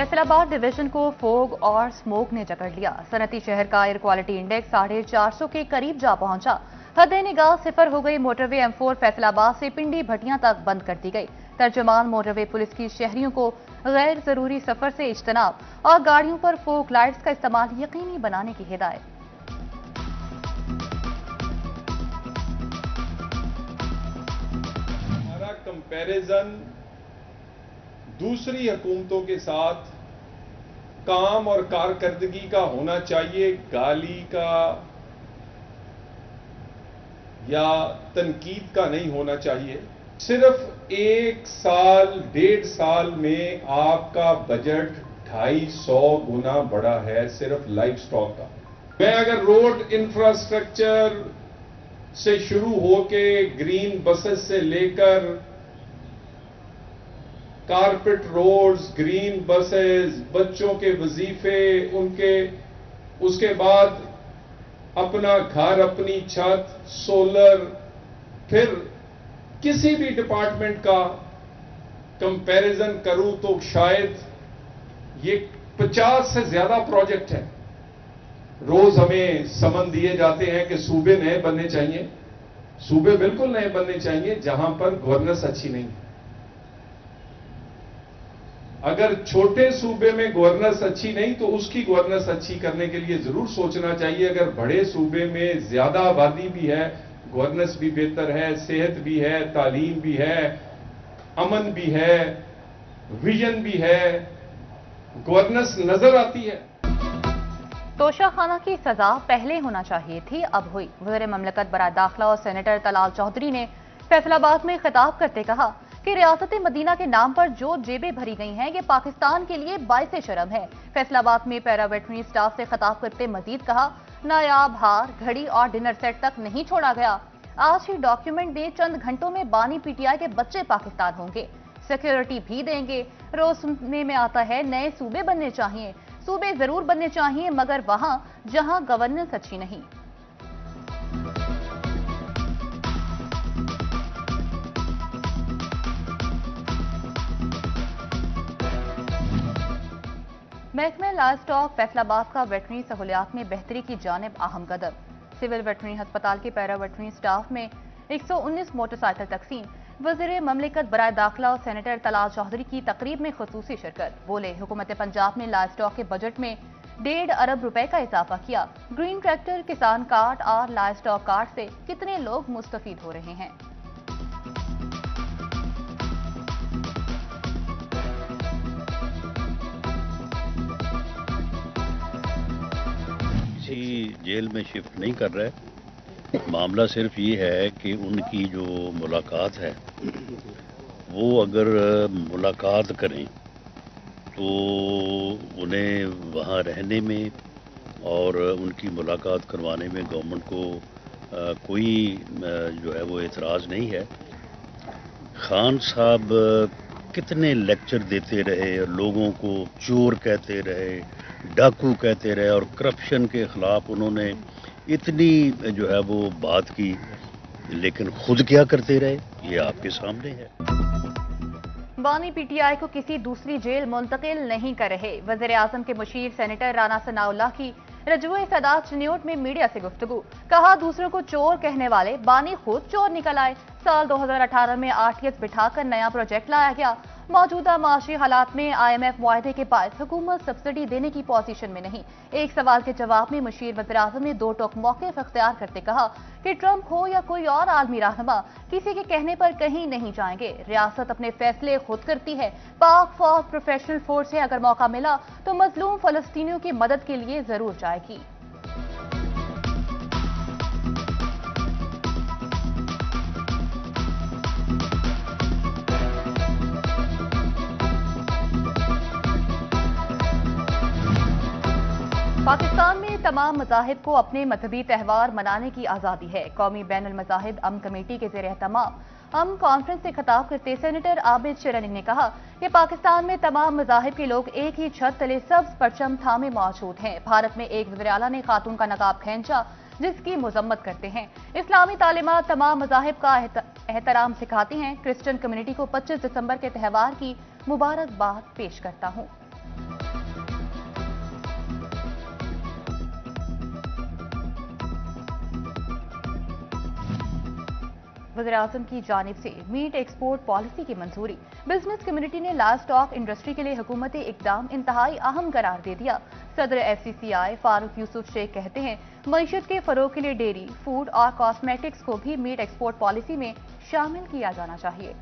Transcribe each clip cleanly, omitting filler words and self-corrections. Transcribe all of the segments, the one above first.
Faisalabad division को fog और smoke ने जकड़ लिया। सनती शहर का एयर क्वालिटी इंडेक्स 450 के करीब जा पहुंचा। हद निगाह सिफर हो गई। मोटरवे M4 फैसलाबाद से पिंडी भटियां तक बंद कर दी गई। तर्जुमान मोटरवे पुलिस की शहरियों को गैर जरूरी सफर से इज्तनाब और गाड़ियों पर फोग लाइट्स का इस्तेमाल यकीनी बनाने की हिदायत। हमारा कंपैरिजन दूसरी हुकूमतों के साथ काम और कारकर्दगी का होना चाहिए, गाली का या तनकीद का नहीं होना चाहिए। सिर्फ 1 साल 1.5 साल में आपका बजट 250 गुना बड़ा है सिर्फ लाइफ स्टॉक का। मैं अगर रोड इंफ्रास्ट्रक्चर से शुरू होके ग्रीन बसेस से लेकर कारपेट रोड्स, ग्रीन बसेस, बच्चों के वजीफे, उसके बाद अपना घर, अपनी छत, सोलर, फिर किसी भी डिपार्टमेंट का कंपैरिजन करूं तो शायद ये 50 से ज्यादा प्रोजेक्ट है। रोज हमें समन दिए जाते हैं कि सूबे नए बनने चाहिए। सूबे बिल्कुल नए बनने चाहिए जहां पर गवर्नेंस अच्छी नहीं है। अगर छोटे सूबे में गवर्नेंस अच्छी नहीं तो उसकी गवर्नेंस अच्छी करने के लिए जरूर सोचना चाहिए। अगर बड़े सूबे में ज्यादा आबादी भी है, गवर्नेंस भी बेहतर है, सेहत भी है, तालीम भी है, अमन भी है, विजन भी है, गवर्नेंस नजर आती है। तोशाखाना की सजा पहले होना चाहिए थी, अब हुई। वज़ीर ममलकत बराए दाखिला और सेनेटर तलाल चौधरी ने फैसलाबाद में खिताब करते कहा कि रियासत मदीना के नाम पर जो जेबें भरी गई हैं, ये पाकिस्तान के लिए बाइसे शर्म है। फैसलाबाद में पैरावेटरी स्टाफ से खिताब करते मजीद कहा, नायाब हार, घड़ी और डिनर सेट तक नहीं छोड़ा गया। आज ही डॉक्यूमेंट दें, चंद घंटों में बानी PTI के बच्चे पाकिस्तान होंगे, सिक्योरिटी भी देंगे। रोज सुनने में आता है नए सूबे बनने चाहिए। सूबे जरूर बनने चाहिए, मगर वहां जहां गवर्नेंस अच्छी नहीं। महकमे लाइव स्टॉक फैसलाबाद का वेटरनरी सहूलियात में बेहतरी की जानिब अहम कदम। सिविल वेटरनरी अस्पताल के पैरा वेटरनरी स्टाफ में 119 मोटरसाइकिल तकसीम। वज़ीर ममलिकत बराए दाखिला और सेनेटर तलाल चौधरी की तकरीब में खुसूसी शिरकत। बोले, हुकूमत पंजाब ने लाइव स्टॉक के बजट में 1.5 अरब रुपए का इजाफा किया। ग्रीन ट्रैक्टर, किसान कार्ड और लाइव स्टॉक कार्ड से कितने लोग मुस्तफीद हो रहे हैं। जेल में शिफ्ट नहीं कर रहे। मामला सिर्फ ये है कि उनकी जो मुलाकात है वो अगर मुलाकात करें तो उन्हें वहाँ रहने में और उनकी मुलाकात करवाने में गवर्नमेंट को कोई जो है वो एतराज़ नहीं है। खान साहब कितने लेक्चर देते रहे, लोगों को चोर कहते रहे, डाकू कहते रहे और करप्शन के खिलाफ उन्होंने इतनी जो है वो बात की, लेकिन खुद क्या करते रहे ये आपके सामने है। बानी PTI को किसी दूसरी जेल मुंतकिल नहीं कर रहे। वज़ीर आज़म के मुशीर सेनेटर राना सनाउल्लाह की रजूए सदात चिन्योट में मीडिया से गुफ्तगू। कहा, दूसरों को चोर कहने वाले बानी खुद चोर निकल आए। साल 2018 में RTS बिठाकर नया प्रोजेक्ट लाया गया। मौजूदा माशी हालात में IMF मुआहदे के बाद हुकूमत सब्सिडी देने की पोजीशन में नहीं। एक सवाल के जवाब में मुशीर वज़ीर आज़म ने 2 टोक मौक़िफ़ इख्तियार करते कहा कि ट्रंप हो या कोई और आलमी रहनुमा, किसी के कहने पर कहीं नहीं जाएंगे। रियासत अपने फैसले खुद करती है। पाक फौज प्रोफेशनल फोर्स है, अगर मौका मिला तो मजलूम फलस्तीनियों की मदद के लिए जरूर जाएगी। पाकिस्तान में तमाम मज़ाहिब को अपने मजहबी त्यौहार मनाने की आज़ादी है। कौमी बैनुल मज़ाहिब अमन कमेटी के ज़ेर एहतमाम अमन कॉन्फ्रेंस से खिताब करते सेनेटर आबिद शिरानी ने कहा कि पाकिस्तान में तमाम मज़ाहिब के लोग एक ही छत तले सब्ज़ परचम थामे मौजूद हैं। भारत में एक वज़ीर आला ने खातून का नकाब खींचा, जिसकी मजम्मत करते हैं। इस्लामी तालीमात तमाम मज़ाहिब का एहतराम सिखाती हैं। क्रिश्चियन कम्युनिटी को 25 दिसंबर के त्यौहार की मुबारकबाद पेश करता हूँ। वज़ीर-ए-आज़म की जानिब से मीट एक्सपोर्ट पॉलिसी की मंजूरी। बिजनेस कम्युनिटी ने लाइव स्टॉक इंडस्ट्री के लिए हुकूमती इकदाम इंतहाई अहम करार दे दिया। सदर FCCI फारूक यूसुफ शेख कहते हैं, मईशत के फरोग के लिए डेयरी, फूड और कॉस्मेटिक्स को भी मीट एक्सपोर्ट पॉलिसी में शामिल किया जाना चाहिए।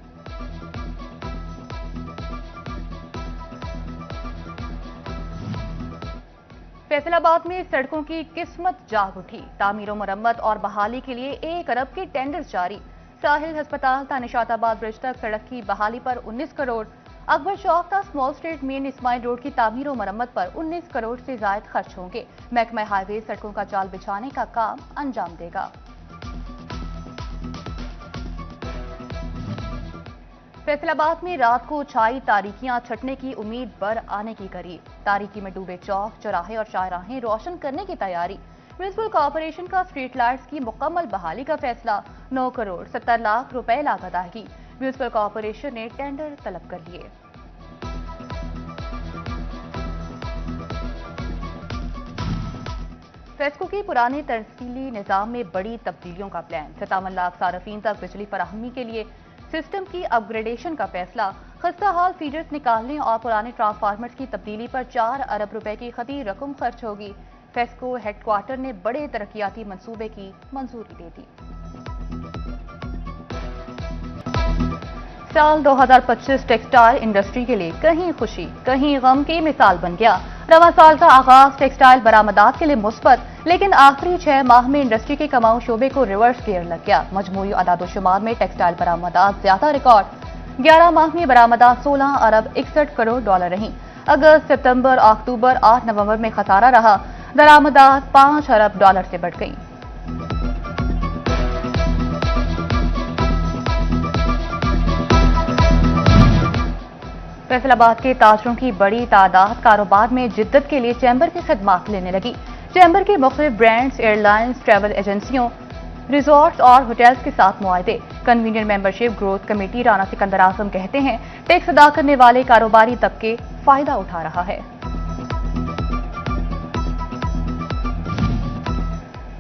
फैसलाबाद में सड़कों की किस्मत जाग उठी। तामीर मरम्मत और बहाली के लिए 1 अरब के टेंडर जारी। साहिल हस्पताल था निशाताबाद ब्रिज तक सड़क की बहाली पर 19 करोड़। अकबर चौक था small street main Ismail road की तामीर और मरम्मत पर 19 करोड़ से ज्यादा खर्च होंगे। महकमा हाईवे सड़कों का जाल बिछाने का काम अंजाम देगा। फैसलाबाद में रात को छाई तारीकियां छटने की उम्मीद बर आने की करीब। तारीकी में डूबे चौक, चौराहे और शाहराहें रोशन करने की तैयारी। म्युनिसिपल कॉर्पोरेशन का स्ट्रीट लाइट्स की मुकम्मल बहाली का फैसला। 9 करोड़ 70 लाख रुपए लागत आएगी। म्युनिसिपल कॉर्पोरेशन ने टेंडर तलब कर लिए। फेस्को की पुराने तरसीली निजाम में बड़ी तब्दीलियों का प्लान। 57 लाख सार्फिन तक बिजली फराहमी के लिए सिस्टम की अपग्रेडेशन का फैसला। खस्ता हाल फीडर्स निकालने और पुराने ट्रांसफार्मर्स की तब्दीली पर 4 अरब रुपए की खती रकम खर्च होगी। फेस्को हेडक्वार्टर ने बड़े तरक्याती मंसूबे की मंजूरी दे दी। साल 2025 टेक्सटाइल इंडस्ट्री के लिए कहीं खुशी कहीं गम की मिसाल बन गया। रवां साल का आगाज टेक्सटाइल बरामदात के लिए मुस्बत, लेकिन आखिरी 6 माह में इंडस्ट्री के कमाऊ शोबे को रिवर्स गियर लग गया। मजमूई अदादोशुमार में टेक्सटाइल बरामदात ज्यादा रिकॉर्ड। 11 माह में बरामदात 16 अरब 61 करोड़ डॉलर रही। अगस्त, सितंबर, अक्टूबर, 8 नवंबर में खसारा रहा। दरामदात 5 अरब डॉलर से बढ़ गई। फैसलाबाद के ताजरों की बड़ी तादाद कारोबार में जिद्दत के लिए चैम्बर की खिदमात लेने लगी। चैम्बर के मुख्तलिफ ब्रांड्स, एयरलाइंस, ट्रैवल एजेंसियों, रिजॉर्ट्स और होटल्स के साथ मुआहदे। Convener membership growth committee Rana Sikandar Azam कहते हैं, टैक्स अदा करने वाले कारोबारी तबके फायदा उठा रहा है।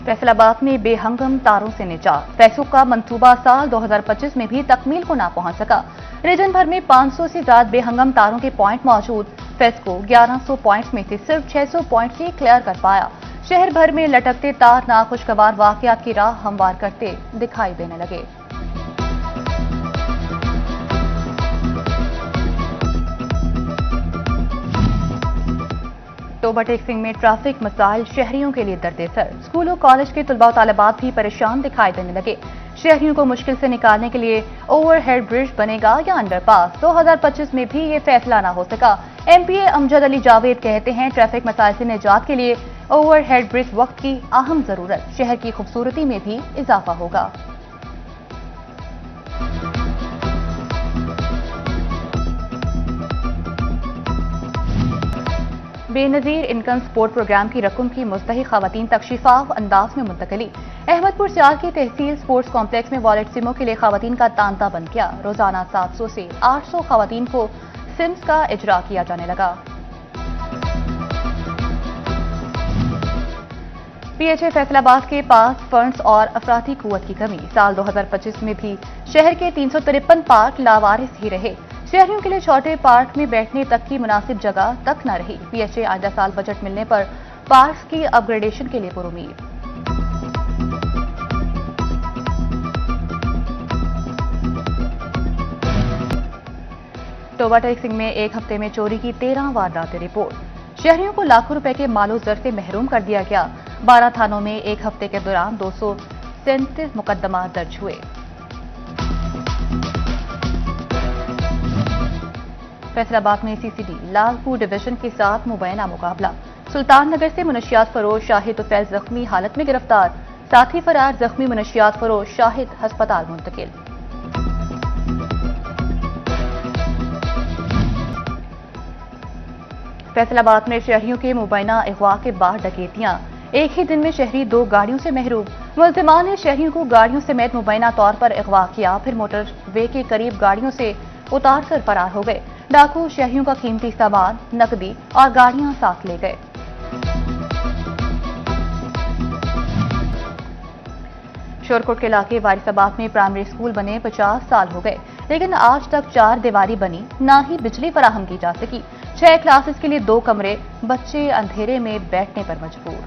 फैसलाबाद में बेहंगम तारों से निजात। फैसो का मंसूबा साल 2025 में भी तकमील को ना पहुंच सका। रीजन भर में 500 से ज्यादा बेहंगम तारों के पॉइंट मौजूद। फेस्को 1100 पॉइंट्स में से सिर्फ 600 पॉइंट्स ही क्लियर कर पाया। शहर भर में लटकते तार नाखुशगवार वाकयात की राह हमवार करते दिखाई देने लगे। टोबा टेक्सिंग में ट्रैफिक मसाइल शहरियों के लिए दर्द-ए-सर। स्कूलों कॉलेज के तुलबा तालिबात भी परेशान दिखाई देने लगे। शहरियों को मुश्किल से निकालने के लिए ओवरहेड ब्रिज बनेगा या अंडरपास। 2025 में भी ये फैसला ना हो सका। MPA अमजद अली जावेद कहते हैं, ट्रैफिक मसाइल से निजात के लिए ओवरहेड ब्रिज वक्त की अहम जरूरत। शहर की खूबसूरती में भी इजाफा होगा। बेनजीर इनकम सपोर्ट प्रोग्राम की रकम की मुस्तहिक खवातीन तक शिफाफ अंदाज में मुंतकली। अहमदपुर सियाल की तहसील स्पोर्ट्स कॉम्प्लेक्स में वॉलेट सिमों के लिए खवातीन का तांता बन गया। रोजाना 700 से 800 खवातीन को सिम्स का इजरा किया जाने लगा। PHA फैसलाबाद के पास फंड्स और अफराधी कुव्वत की कमी। साल 2025 में भी शहर के 353 पार्क लावारिस ही रहे। शहरियों के लिए छोटे पार्क में बैठने तक की मुनासिब जगह तक न रही। PHA आइंदा साल बजट मिलने पर पार्क्स की अपग्रेडेशन के लिए पुरुमीद। टोबा टेक्सिंग में एक हफ्ते में चोरी की 13 वारदातें रिपोर्ट। शहरियों को लाखों रुपए के मालो जर से महरूम कर दिया गया। 12 थानों में एक हफ्ते के दौरान 237 मुकदमा दर्ज हुए। फैसलाबाद में CCD लालपुर डिवीजन के साथ मुबैना मुकाबला। सुल्तान नगर से मुनशियात फरोश शाहिद तुफैल जख्मी हालत में गिरफ्तार। साथी फरार जख्मी मुनशियात फरोश शाहिद अस्पताल मुंतकिल। फैसलाबाद में शहरियों के मुबैना अगवा के बाद डकैतियां। एक ही दिन में शहरी 2 गाड़ियों से महरूम। मुल्जिमान ने शहरियों को गाड़ियों समेत मुबैना तौर पर अगवा किया, फिर मोटर वे के करीब गाड़ियों से उतार कर फरार हो गए। डाकू शहरियों का कीमती सामान, नकदी और गाड़ियां साथ ले गए। शोरकोट के इलाके वारिसाबाद में प्राइमरी स्कूल बने 50 साल हो गए, लेकिन आज तक 4 दीवारी बनी, ना ही बिजली फराहम की जा सकी। 6 क्लासेस के लिए 2 कमरे, बच्चे अंधेरे में बैठने पर मजबूर।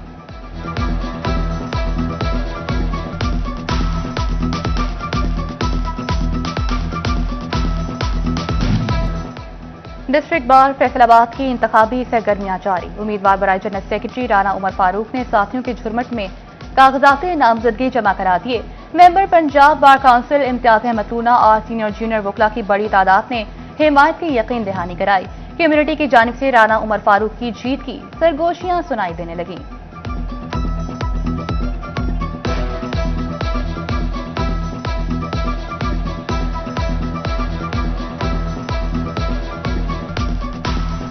डिस्ट्रिक्ट बार फैसलाबाद की इंतखाबी सरगर्मियां जारी। उम्मीदवार बराए जनरल सेक्रेटरी राना उमर फारूक ने साथियों के झुरमट में कागजात नामजदगी जमा करा दिए। Member Punjab bar council Imtiaz Ahmed Tuna और सीनियर जूनियर वकला की बड़ी तादाद ने हिमायत की यकीन दहानी कराई। कम्युनिटी की जानिब से राना उमर फारूक की जीत की सरगोशियां सुनाई देने लगी।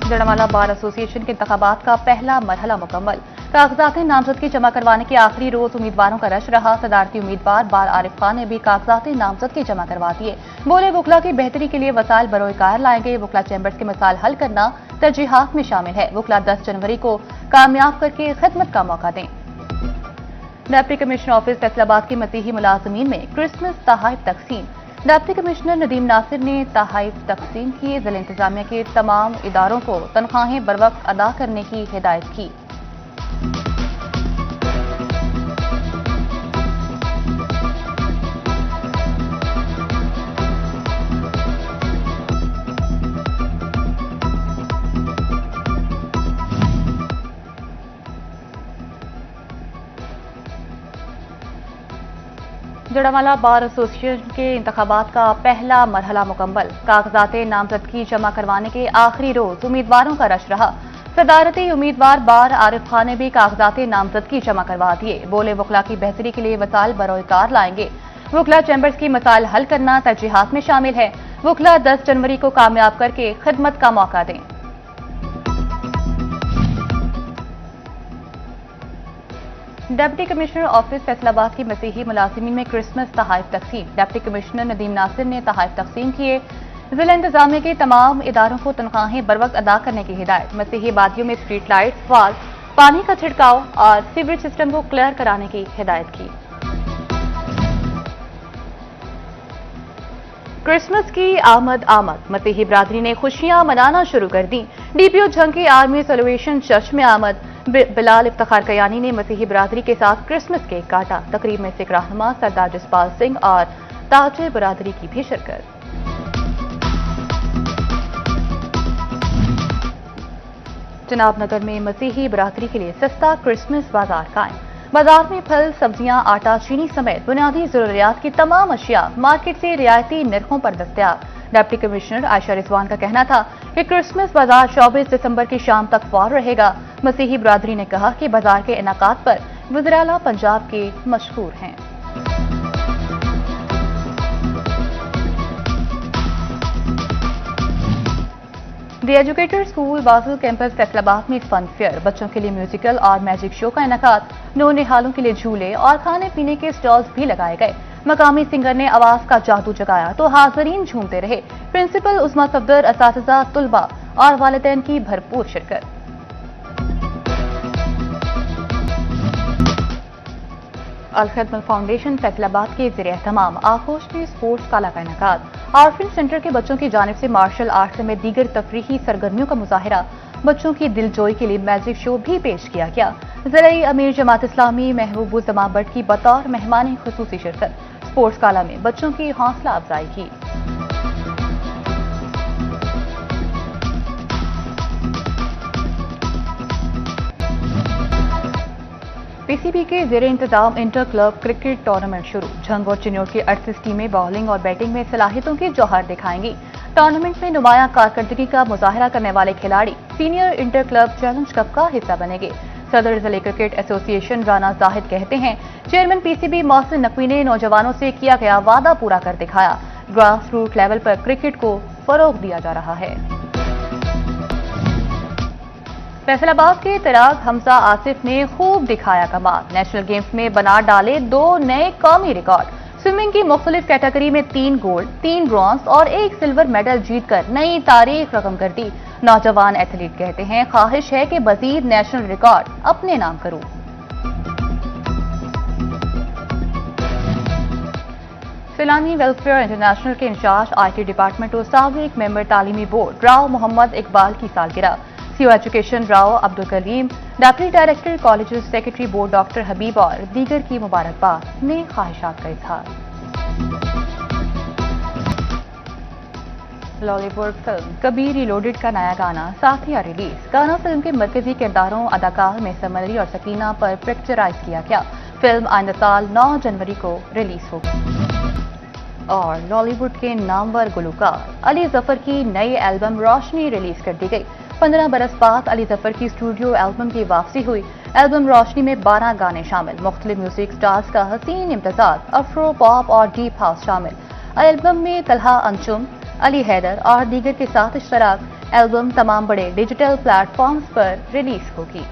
जड़माला बार एसोसिएशन के इंतखाबात का पहला मरहला मुकम्मल। कागजात नामजदगी जमा करवाने के आखिरी रोज उम्मीदवारों का रश रहा। सदारती उम्मीदवार बार आरिफ खान ने भी कागजात नामजदगी जमा करवा दिए। बोले वकला की बेहतरी के लिए वसाइल बरोकार लाएंगे। वकला चैम्बर्स के मसाइल हल करना तरजीहात में शामिल है। वकला 10 जनवरी को कामयाब करके खिदमत का मौका दें। डिप्टी कमिश्नर ऑफिस फैसलाबाद के मसीही मुलाजमीन में क्रिसमस तोहफे तकसीम। डिप्टी कमिश्नर नदीम नासिर ने तोहफे तकसीम किए। जिला इंतजामिया के तमाम इदारों को तनख्वाहें बरवक्त अदा करने की हिदायत की। जड़माला बार एसोसिएशन के इंतखाबात का पहला मरहला मुकम्मल। कागजात नामजदगी जमा करवाने के आखिरी रोज उम्मीदवारों का रश रहा। सदारती उम्मीदवार बार आरिफ खान ने भी कागजात नामजदगी जमा करवा दिए। बोले वकला की बेहतरी के लिए वसाइल बरोकार लाएंगे। वकला चैम्बर्स की मसाइल हल करना तरजीहात में शामिल है। वकला 10 जनवरी को कामयाब करके खिदमत का मौका दें। डिप्टी कमिश्नर ऑफिस फैसलाबाद की मसीही मुलाजिमीन में क्रिसमस तोहफे तकसीम। डिप्टी कमिश्नर नदीम नासिर ने तोहफे तकसीम किए। जिला इंतजामिया के तमाम इदारों को तनख्वाहें बरवक्त अदा करने की हिदायत। मसीही आबादियों में स्ट्रीट लाइट्स, वाल, पानी का छिड़काव और सीवरेज सिस्टम को क्लियर कराने की हिदायत की। क्रिसमस की आमद मसीही बरादरी ने खुशियां मनाना शुरू कर दी। डीपीओ झंकी आर्मी सेलिब्रेशन चर्च में आमद। बिलाल इफ्तिखार कयानी ने मसीही बरादरी के साथ क्रिसमस केक काटा। तकरीब में सिख रहनुमा सरदार जसपाल सिंह और ताजिर बरादरी की भी शिरकत। जनाबनगर में मसीही बरादरी के लिए सस्ता क्रिसमस बाजार कायम। बाजार में फल, सब्जियां, आटा, चीनी समेत बुनियादी जरूरियात की तमाम अशिया मार्केट से रियायती निर्खों पर दस्तयाब। डिप्टी कमिश्नर आयशा रिजवान का कहना था कि क्रिसमस बाजार 24 दिसंबर की शाम तक फाल रहेगा। मसीही बरादरी ने कहा कि बाजार के इनाकात पर वज़ीर-ए-आला पंजाब के मशहूर हैं। द एजुकेटर स्कूल बाजुल कैंपस फैसलाबाद में फन फेयर। बच्चों के लिए म्यूजिकल और मैजिक शो का इनेकाद। नौनिहालों के लिए झूले और खाने पीने के स्टॉल्स भी लगाए गए। मकामी सिंगर ने आवाज का जादू जगाया तो हाज़रीन झूमते रहे। प्रिंसिपल उस्मा सफदर, असातिज़ा, तुलबा और वालिदैन की भरपूर शिरकत। अल-खिदमत फाउंडेशन फैसलाबाद के ज़रिए-ए-तमाम आगोश में स्पोर्ट्स काला का इनेकाद। आर्फिन सेंटर के बच्चों की जानिब से मार्शल आर्ट समेत दीगर तफरीही सरगर्मियों का मुजाहिरा। बच्चों की दिलजोई के लिए मैजिक शो भी पेश किया गया। ज़राई अमीर जमात इस्लामी महबूबुज़्ज़मा भट्ट की बतौर मेहमान खुसूसी शिरकत। स्पोर्ट्स काला में बच्चों की हौसला अफजाई की। पीसीबी के ज़ेरे इंतजाम इंटर क्लब क्रिकेट टूर्नामेंट शुरू। झंग और चिन्योट की 38 टीमें बॉलिंग और बैटिंग में सलाहियतों की जौहर दिखाएंगी। टूर्नामेंट में नुमाया कारकर्दगी का मुजाहरा करने वाले खिलाड़ी senior inter club challenge cup का हिस्सा बनेंगे। सदर जिले क्रिकेट एसोसिएशन राना जाहिद कहते हैं, चेयरमैन पीसीबी मोहसिन नकवी ने नौजवानों से किया गया वादा पूरा कर दिखाया। ग्रास रूट लेवल पर क्रिकेट को फरोग दिया जा रहा है। फैसलाबाद के तराग हमजा आसिफ ने खूब दिखाया कमाल। नेशनल गेम्स में बना डाले 2 नए कौमी रिकॉर्ड। स्विमिंग की मुख्तलिफ कैटेगरी में 3 गोल्ड, 3 ब्रॉन्ज और 1 सिल्वर मेडल जीतकर नई तारीख रकम कर दी। नौजवान एथलीट कहते हैं, ख्वाहिश है कि मजीद नेशनल रिकॉर्ड अपने नाम करूं। سیلانی ویلفیئر انٹرنیشنل کے انچارج IT ڈپارٹمنٹ اور سابق ممبر تعلیمی بورڈ راؤ محمد اقبال کی سالگرہ. CO education Rao Abdul Karim, deputy director colleges secretary board doctor Habib اور دیگر کی مبارکباد، نیک خواہشات کا اظہار. Lollywood film Kabir reloaded کا نیا گانا ساتھیہ ریلیز. گانا فلم کے مرکزی کرداروں اداکار محسن علی اور سکینہ پر پکچرائز کیا گیا. فلم آئندہ سال 9 جنوری کو ریلیز ہوگی. اور لالی ووڈ کے نامور گلوکار علی ظفر کی نئی البم روشنی ریلیز کر دی گئی. 15 برس بعد علی ظفر کی اسٹوڈیو البم کی واپسی ہوئی. البم روشنی میں 12 گانے شامل. مختلف میوزک سٹارز کا حسین امتزاج، افرو پاپ اور ڈیپ ہاؤس شامل. البم میں طلحہ انشم، علی حیدر اور دیگر کے ساتھ اشتراک. البم تمام بڑے ڈیجیٹل پلیٹ فارمز پر ریلیز ہوگی.